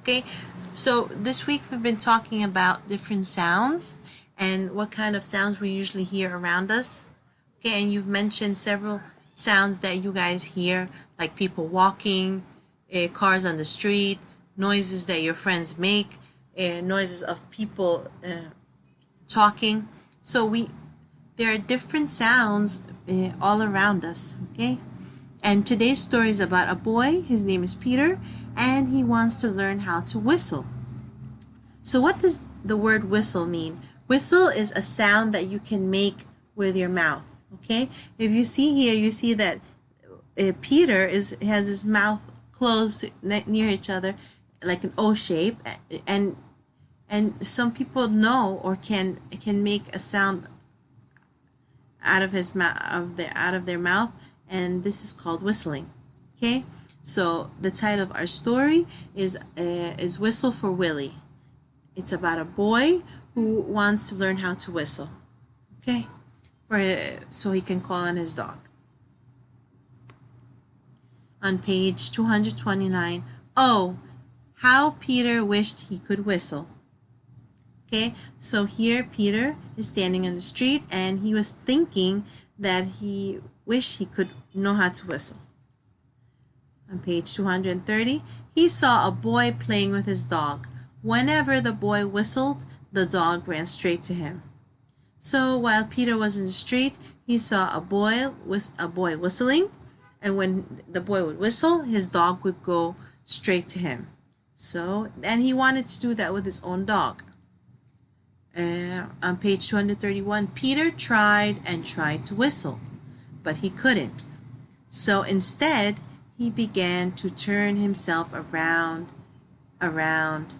Okay, so this week we've been talking about different sounds and what kind of sounds we usually hear around us. Okay, and you've mentioned several sounds that you guys hear, like people walking, cars on the street, noises that your friends make, noises of people talking. So there are different sounds all around us. Okay, and today's story is about a boy. His name is Peter, and he wants to learn how to whistle. So what does the word whistle mean? Whistle is a sound that you can make with your mouth. Okay, if you see here, you see that Peter has his mouth closed near each other like an O shape, and some people know or can make a sound out of his mouth, out of their mouth, and this is called whistling. Okay, so the title of our story is Whistle for Willie. It's about a boy who wants to learn how to whistle. Okay, so he can call on his dog. On page 229, oh, how Peter wished he could whistle. Okay, so here Peter is standing on the street and he was thinking that he wished he could know how to whistle. On page 230, he saw a boy playing with his dog. Whenever the boy whistled, the dog ran straight to him. So while Peter was in the street, he saw a boy whistling, and when the boy would whistle, his dog would go straight to him. And he wanted to do that with his own dog. On page 231, Peter tried and tried to whistle, but he couldn't. So instead, he began to turn himself around, around,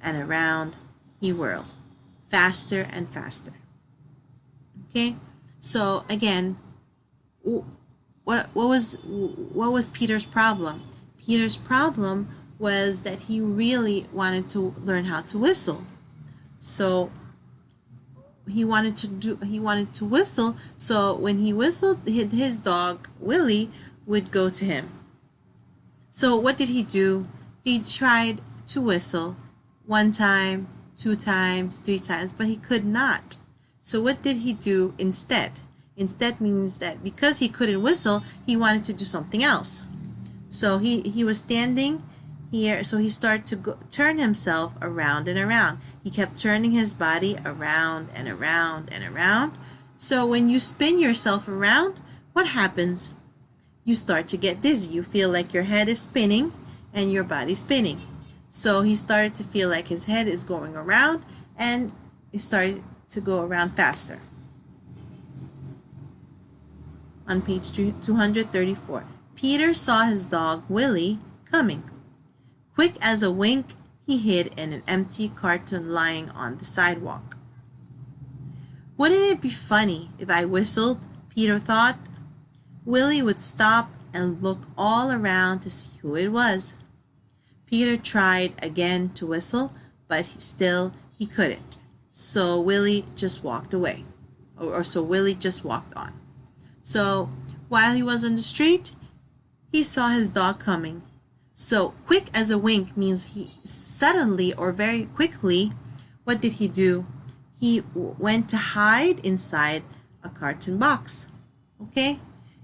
and around. He whirled faster and faster. Okay, so again, what was Peter's problem? Peter's problem was that he really wanted to learn how to whistle. So he wanted to whistle. So when he whistled, his dog Willie would go to him. So what did he do? He tried to whistle 1 time, 2 times, 3 times, but he could not. So what did he do instead? Instead means that because he couldn't whistle, he wanted to do something else. So he was standing here, so he started to turn himself around and around. He kept turning his body around and around and around. So when you spin yourself around, what happens? You start to get dizzy. You feel like your head is spinning and your body spinning. So he started to feel like his head is going around, and he started to go around faster. On page 234, Peter saw his dog Willie coming. Quick as a wink, he hid in an empty carton lying on the sidewalk. Wouldn't it be funny if I whistled? Peter thought. Willie would stop and look all around to see who it was. Peter tried again to whistle, but still he couldn't. So Willie just walked away. So Willie just walked on. So while he was on the street, he saw his dog coming. So quick as a wink means he suddenly or very quickly, what did he do? He went to hide inside a carton box. Okay?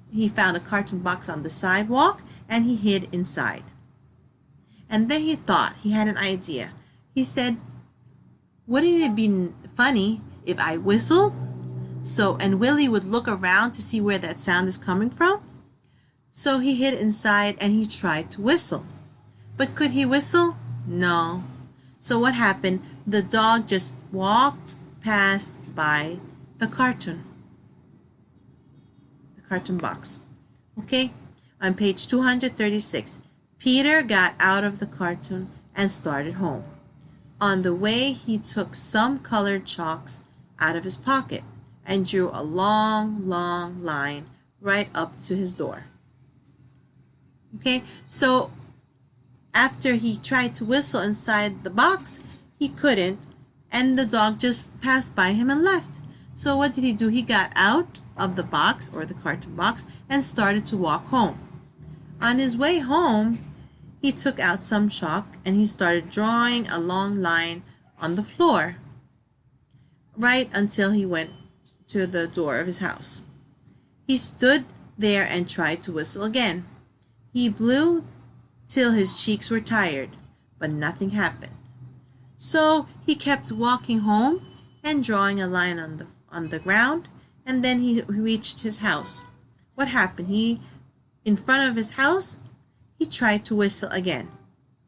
He found a carton box on the sidewalk and he hid inside. And then he had an idea. He said, wouldn't it be funny if I whistled? And Willie would look around to see where that sound is coming from. So he hid inside and he tried to whistle. But could he whistle? No. So what happened? The dog just walked past by the carton box. Okay? On page 236, Peter got out of the carton and started home. On the way, he took some colored chalks out of his pocket and drew a long, long line right up to his door. Okay, so after he tried to whistle inside the box, he couldn't, and the dog just passed by him and left. So what did he do? He got out of the box or the carton box and started to walk home. On his way home, he took out some chalk and he started drawing a long line on the floor, right until he went to the door of his house. He stood there and tried to whistle again. He blew till his cheeks were tired, but nothing happened. So he kept walking home and drawing a line on the ground, and then he reached his house. What happened? In front of his house, he tried to whistle again.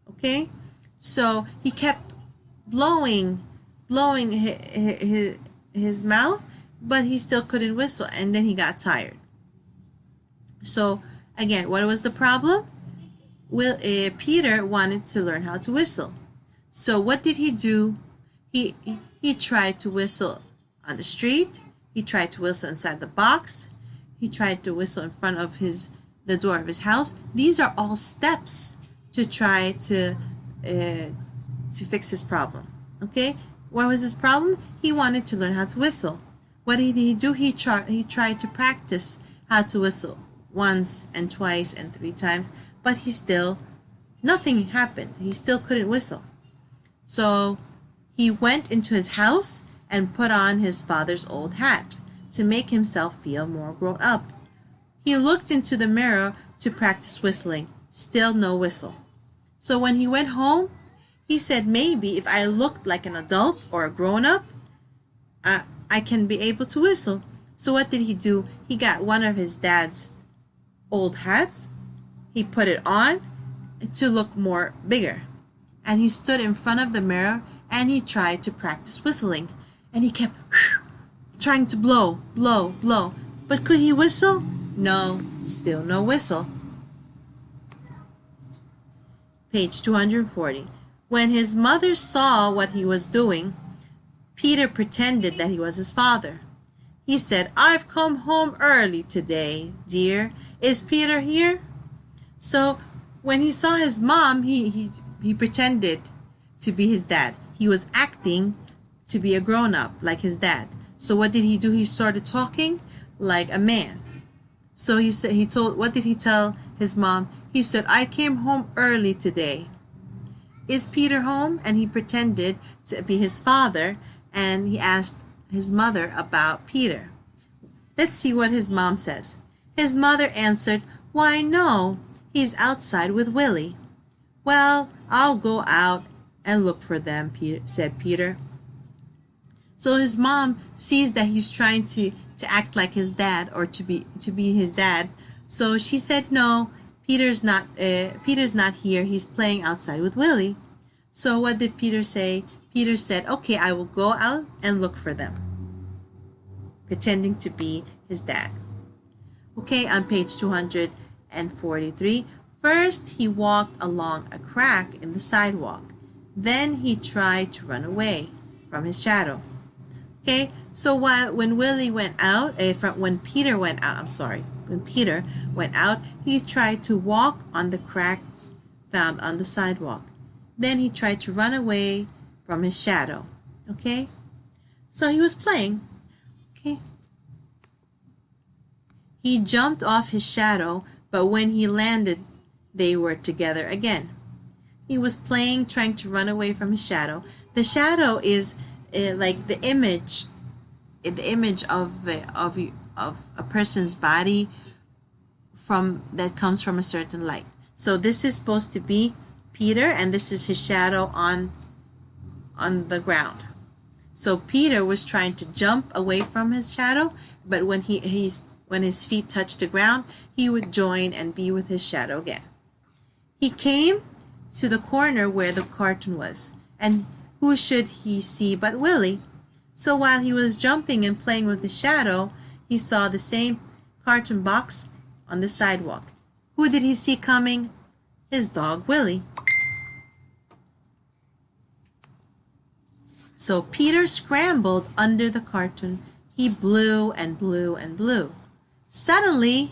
Okay? So he kept blowing his mouth, but he still couldn't whistle, and then he got tired. So again, what was the problem? Peter wanted to learn how to whistle. So what did he do? He tried to whistle on the street. He tried to whistle inside the box. He tried to whistle in front of the door of his house. These are all steps to try to fix his problem. Okay, what was his problem? He wanted to learn how to whistle. What did he do? He tried to practice how to whistle once and twice and 3 times, but nothing happened. He still couldn't whistle. So he went into his house and put on his father's old hat to make himself feel more grown up. He looked into the mirror to practice whistling. Still no whistle. So when he went home, he said, maybe if I looked like an adult or a grown-up, I can be able to whistle. So what did he do? He got one of his dad's old hats. He put it on to look more bigger. And he stood in front of the mirror and he tried to practice whistling. And he kept trying to blow. But could he whistle? No, still no whistle. Page 240. When his mother saw what he was doing, Peter pretended that he was his father. He said, I've come home early today, dear. Is Peter here? So when he saw his mom, he pretended to be his dad. He was acting to be a grown-up like his dad. So what did he do? He started talking like a man. So what did he tell his mom? He said, I came home early today. Is Peter home? And he pretended to be his father, and he asked his mother about Peter. Let's see what his mom says. His mother answered, why no, he's outside with Willie. Well, I'll go out and look for them, said Peter. So his mom sees that he's trying to act like his dad, or to be his dad. So she said, no, Peter's not here. He's playing outside with Willie. So what did Peter say? Peter said, okay, I will go out and look for them, pretending to be his dad. Okay, on page 243. First, he walked along a crack in the sidewalk. Then he tried to run away from his shadow. Okay, so when Peter went out, he tried to walk on the cracks found on the sidewalk. Then he tried to run away from his shadow. Okay, so he was playing. Okay, he jumped off his shadow, but when he landed, they were together again. He was playing, trying to run away from his shadow. The shadow is like the image of a person's body that comes from a certain light. So this is supposed to be Peter, and this is his shadow on the ground. So Peter was trying to jump away from his shadow, but when his feet touched the ground, he would join and be with his shadow again. He came to the corner where the cartoon was, and who should he see but Willie? So while he was jumping and playing with the shadow, he saw the same carton box on the sidewalk. Who did he see coming? His dog Willie. So Peter scrambled under the carton. He blew and blew and blew. Suddenly,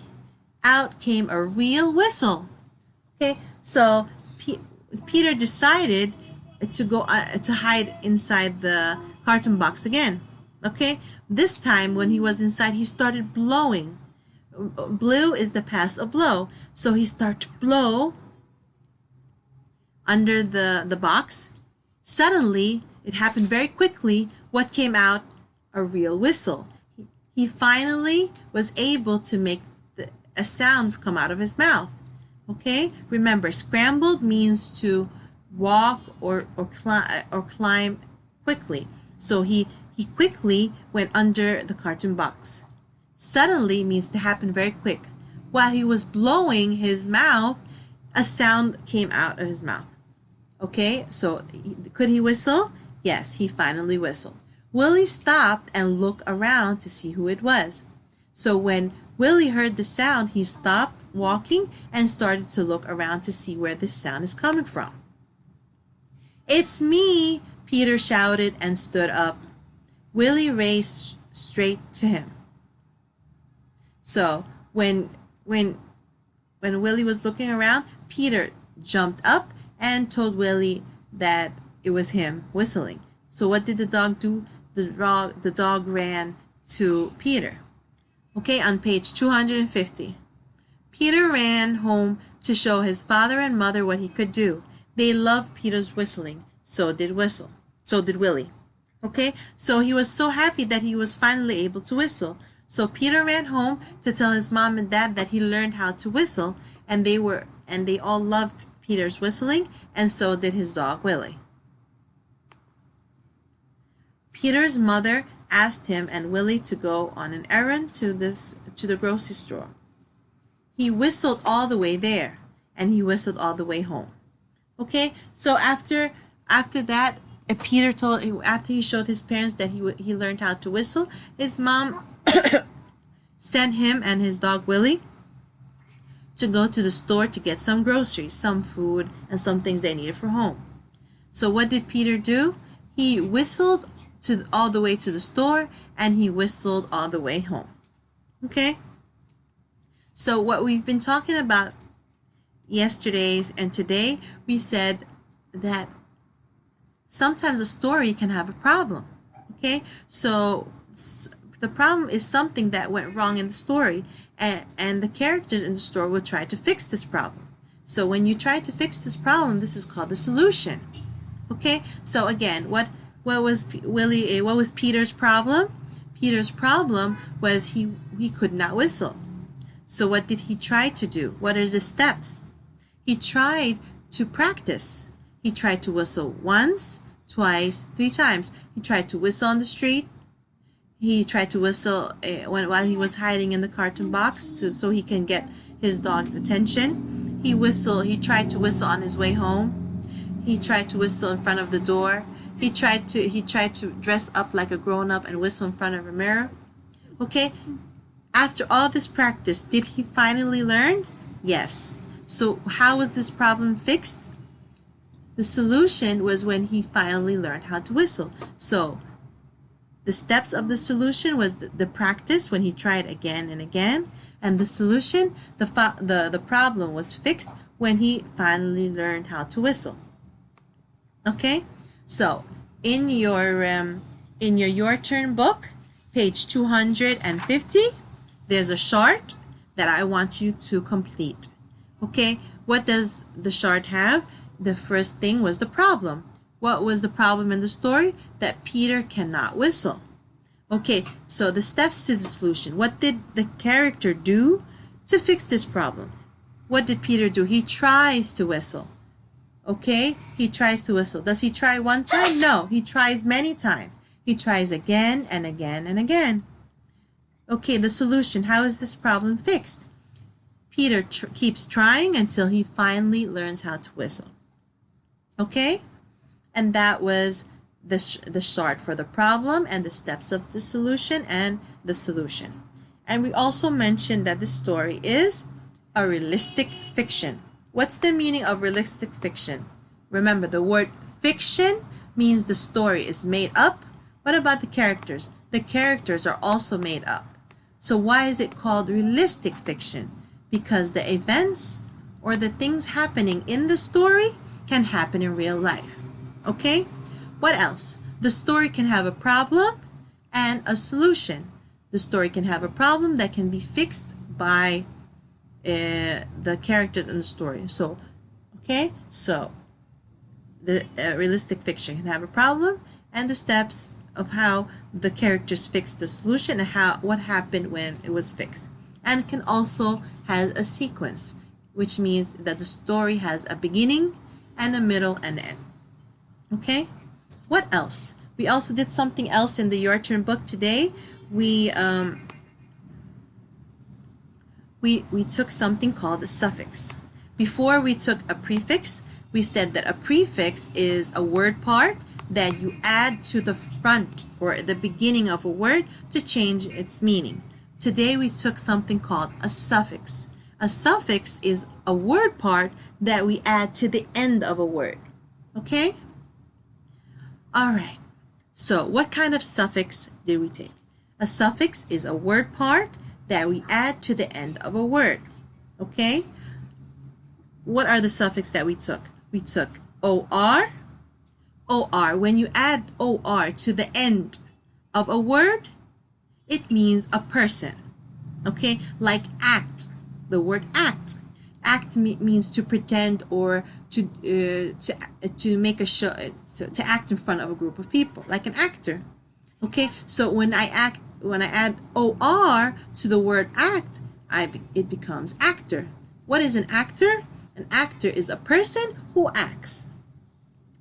out came a real whistle. Okay, so Peter decided to go to hide inside the carton box again. Okay, this time when he was inside, he started blowing. Blew is the past of blow, so he started to blow under the box. Suddenly, it happened very quickly. What came out? A real whistle. He finally was able to make a sound come out of his mouth. Okay, remember, scrambled means to walk or climb quickly. So he quickly went under the carton box. Suddenly means to happen very quick. While he was blowing his mouth, a sound came out of his mouth. Okay, so could he whistle? Yes, he finally whistled. Willie stopped and looked around to see who it was. So when Willie heard the sound, he stopped walking and started to look around to see where this sound is coming from. "It's me!" Peter shouted and stood up. Willie raced straight to him. So when Willie was looking around, Peter jumped up and told Willie that it was him whistling. So what did the dog do? The dog ran to Peter. Okay, on page 250. Peter ran home to show his father and mother what he could do. They loved Peter's whistling. So did Willie. Okay, so he was so happy that he was finally able to whistle. So Peter ran home to tell his mom and dad that he learned how to whistle, and they all loved Peter's whistling, and so did his dog Willie. Peter's mother asked him and Willie to go on an errand to the grocery store. He whistled all the way there, and he whistled all the way home. Okay, so after that, after he showed his parents that he learned how to whistle, his mom sent him and his dog Willie to go to the store to get some groceries, some food, and some things they needed for home. So what did Peter do? He whistled all the way to the store, and he whistled all the way home. Okay? So what we've been talking about yesterday's and today, we said that sometimes a story can have a problem. Okay? So the problem is something that went wrong in the story, and the characters in the story will try to fix this problem. So when you try to fix this problem, this is called the solution. Okay? So again, what was Peter's problem? Peter's problem was he could not whistle. So what did he try to do? What are the steps? He tried to practice. He tried to whistle once, twice, 3 times. He tried to whistle on the street. He tried to whistle while he was hiding in the carton box so he can get his dog's attention. He tried to whistle on his way home. He tried to whistle in front of the door. He tried to dress up like a grown-up and whistle in front of a mirror. Okay? After all this practice, did he finally learn? Yes. So how was this problem fixed? The solution was when he finally learned how to whistle. So the steps of the solution was the practice when he tried again and again, and the solution, the problem was fixed when he finally learned how to whistle. Okay? So in your turn book, page 250, there's a chart that I want you to complete. Okay, what does the chart have? The first thing was the problem. What was the problem in the story? That Peter cannot whistle. Okay, so the steps to the solution. What did the character do to fix this problem? What did Peter do? He tries to whistle. Okay, he tries to whistle. Does he try one time? No, he tries many times. He tries again and again and again. Okay, the solution. How is this problem fixed? Peter keeps trying until he finally learns how to whistle. Okay, and that was the chart for the problem and the steps of the solution and the solution. And we also mentioned that the story is a realistic fiction. What's the meaning of realistic fiction? Remember, the word fiction means the story is made up. What about the characters? The characters are also made up. So why is it called realistic fiction? Because the events or the things happening in the story can happen in real life. Okay? What else? The story can have a problem and a solution. The story can have a problem that can be fixed by the characters in the story. So, okay? So, the realistic fiction can have a problem, and the steps of how the characters fixed the solution and what happened when it was fixed. And it can also has a sequence, which means that the story has a beginning and a middle and end. Okay, what else? We also did something else in the Your Turn book today. We took something called a suffix. Before we took a prefix, we said that a prefix is a word part that you add to the front or the beginning of a word to change its meaning. Today we took something called a suffix. A suffix is a word part that we add to the end of a word. Okay? All right. So what kind of suffix did we take? A suffix is a word part that we add to the end of a word. Okay? What are the suffix that we took? We took OR. OR. When you add OR to the end of a word, it means a person. Okay? Like act. The word act. Act means to pretend or to make a show, to act in front of a group of people, like an actor. Okay? So when I add OR to the word act, it becomes actor. What is an actor? An actor is a person who acts.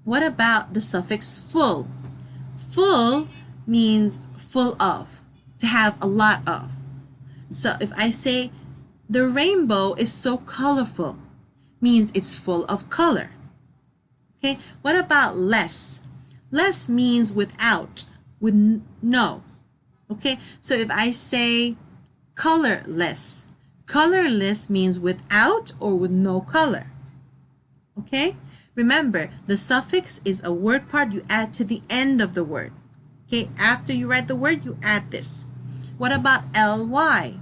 What about the suffix full? Full means full of, to have a lot of. So if I say the rainbow is so colorful, means it's full of color. Okay, what about less? Less means without, with no. Okay, so if I say colorless, colorless means without or with no color. Okay, remember the suffix is a word part you add to the end of the word. Okay, after you write the word, you add this. What about ly?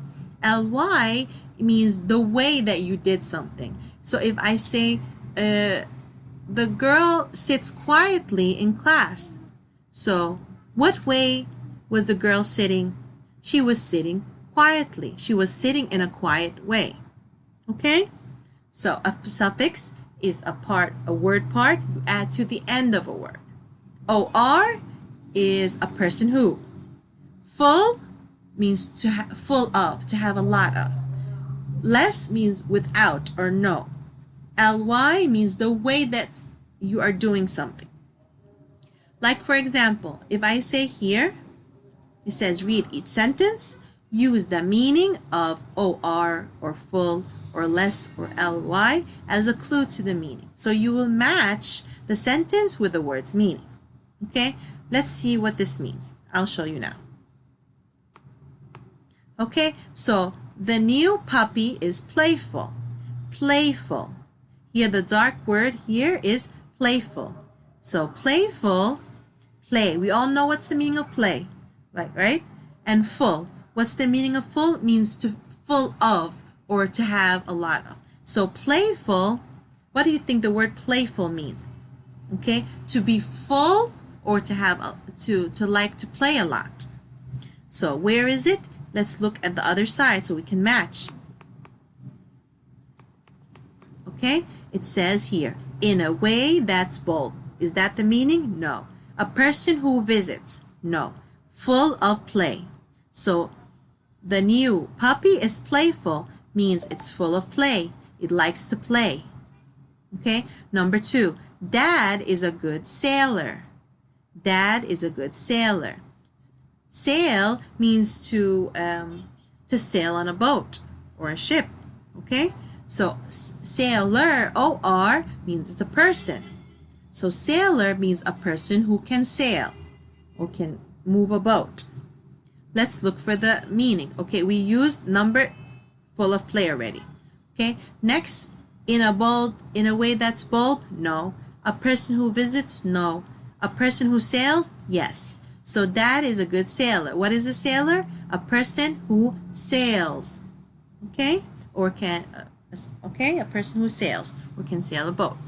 Ly means the way that you did something. So if I say the girl sits quietly in class, so what way was the girl sitting? She was sitting quietly. She was sitting in a quiet way. Okay? So a suffix is a word part you add to the end of a word. OR is a person who. Full means full of, to have a lot of. Less means without or no. Ly means the way that you are doing something. Like for example, if I say here, it says read each sentence, use the meaning of OR or full or less or ly as a clue to the meaning. So you will match the sentence with the word's meaning. Okay, let's see what this means. I'll show you now. Okay, so the new puppy is playful. Playful. Here the dark word here is playful. So playful, play. We all know what's the meaning of play, right? And full. What's the meaning of full? It means to full of or to have a lot of. So playful, what do you think the word playful means? Okay, to be full or to have to like to play a lot. So where is it? Let's look at the other side so we can match. Okay, it says here, in a way that's bold. Is that the meaning? No. A person who visits? No. Full of play. So the new puppy is playful means it's full of play. It likes to play. Okay, number 2, Dad is a good sailor. Dad is a good sailor. Sail means to sail on a boat or a ship. Okay, so sailor, OR, means it's a person. So sailor means a person who can sail or can move a boat. Let's look for the meaning. Okay, we used number full of play already. Okay, next, in a way that's bold? No. A person who visits? No. A person who sails? Yes. So Dad is a good sailor. What is a sailor? A person who sails. Okay? Or can, a person who sails or can sail a boat.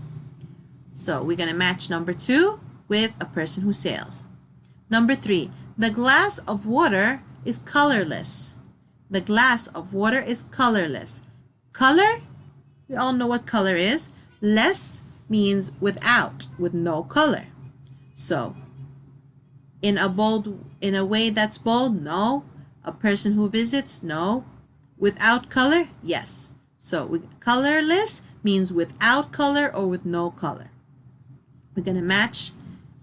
So we're going to match number 2 with a person who sails. Number 3, the glass of water is colorless. The glass of water is colorless. Color, we all know what color is. Less means without, with no color. So in a way that's bold, no. A person who visits, no. Without color, yes. So colorless means without color or with no color. We're going to match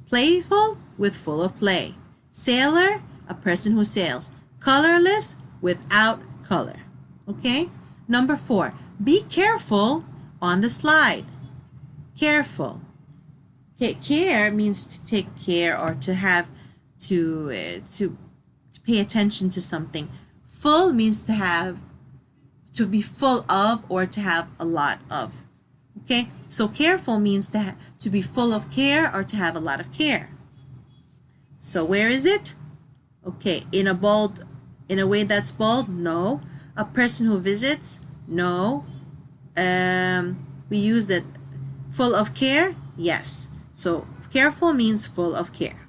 playful with full of play. Sailor, a person who sails. Colorless, without color. Okay? Number 4, be careful on the slide. Careful. Okay, care means to take care or to have to pay attention to something. Full means to be full of or to have a lot of. Okay, so careful means to be full of care or to have a lot of care. So where is it? Okay, in a way that's bold, no. A person who visits, no. We use that. Full of care, yes. So careful means full of care.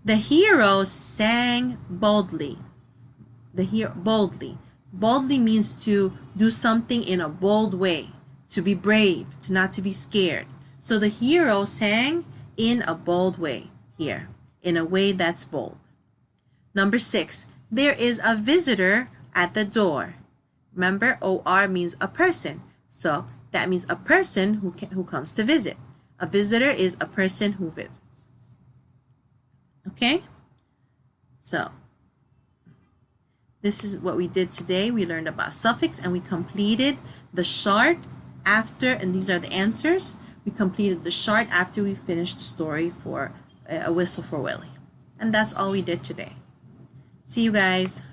The hero sang boldly. Boldly. Boldly means to do something in a bold way, to be brave, to not to be scared. So the hero sang in a bold way here, in a way that's bold. Number 6, there is a visitor at the door. Remember, OR means a person. So that means a person who comes to visit. A visitor is a person who visits. Okay? So this is what we did today. We learned about suffix and we completed the chart after, and these are the answers. We completed the chart after we finished the story for A Whistle for Willie. And that's all we did today. See you guys.